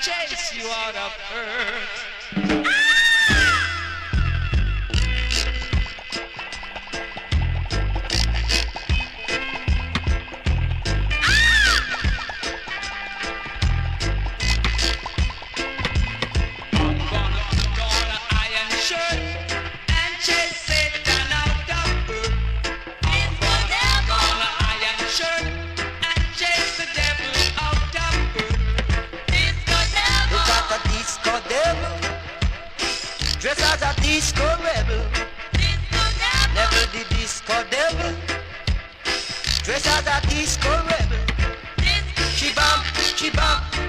chase you out of earth. Dressed as a disco rebel, never the disco devil. Dressed as a disco rebel, she bump,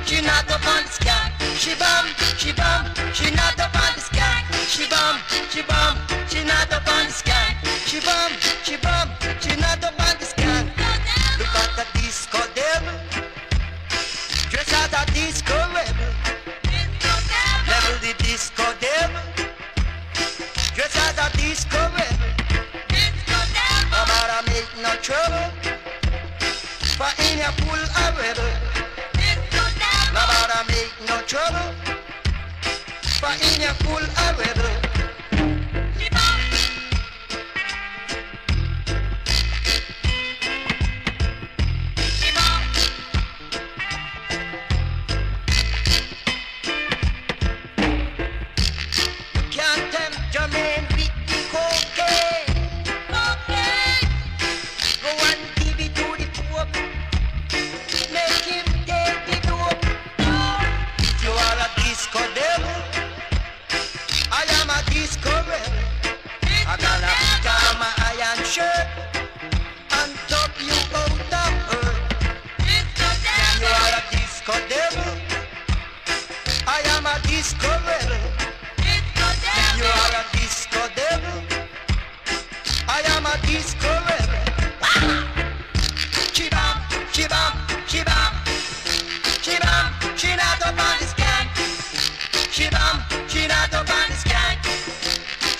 she not up on the scan. She bump, she not up on the scan. She bump, she not up on the scan. She bump, she not up on the scan. Look at the disco devil, dressed as a disco rebel, never the disco devil. Dressed as a disco rebel, no matter make no trouble, for in your pool a rebel. No matter make no trouble, for in your pool a rebel. Can't tempt Jermaine with the cocaine. Go and give it to the Pope, make him take the dope. If you are a disco devil, I am a disco rebel. I gonna put on my iron shirt and top you out of earth. If you are a disco devil, I am a disco rebel. You are a disco devil, I am a disco rebel. Chibam, chibam, chibam, chibam, she not up on the scan. Chibam, she not up on the scan.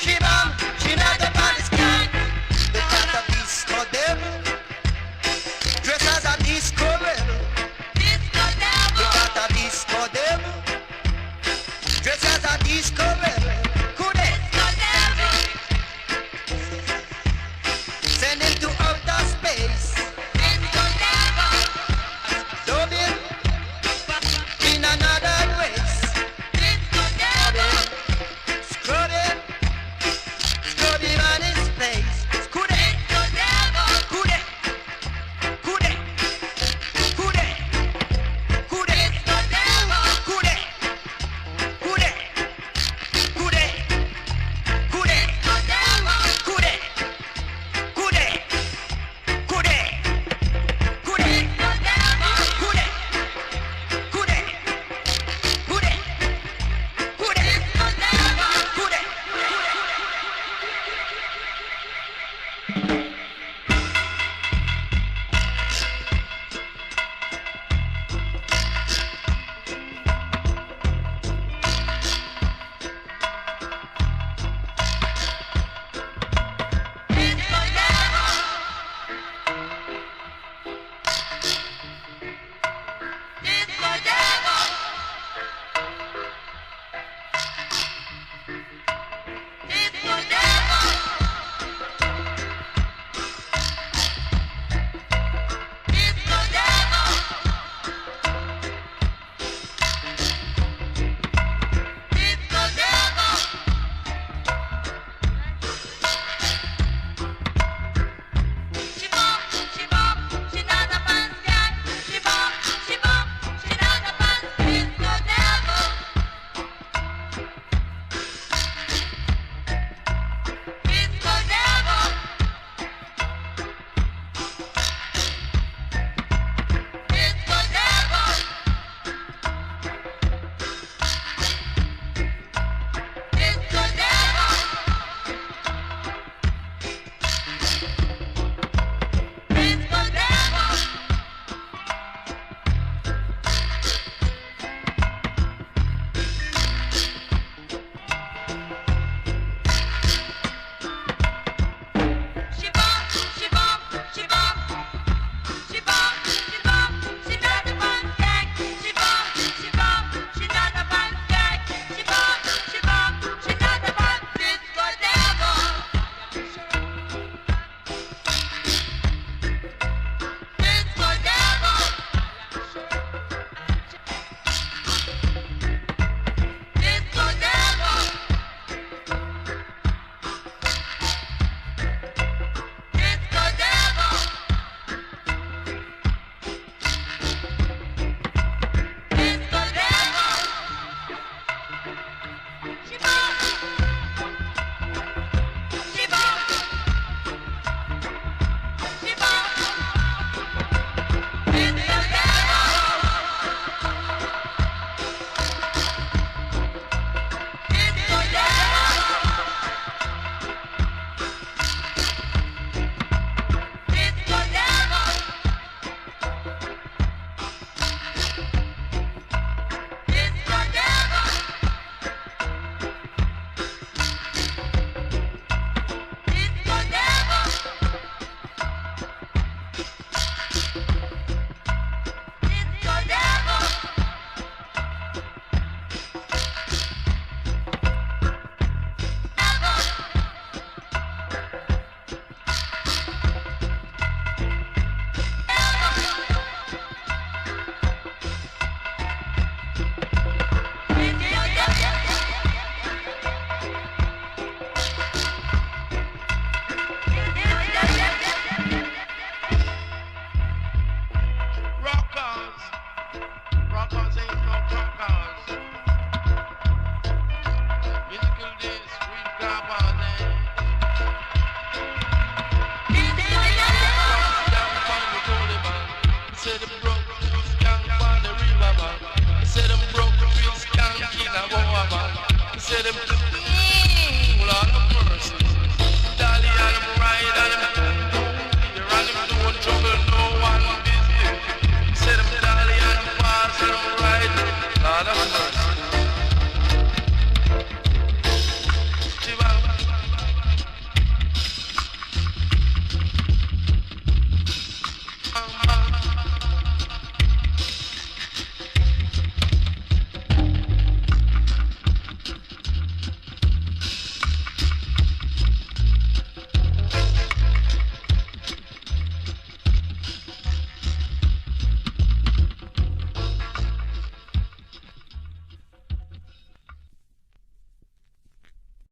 Chibam, she not up on the scan. Look at a disco devil, dressed as a disco rebel. Look at a disco devil, dressed as a disco rebel. Send him to outer space. Dub him in a Say them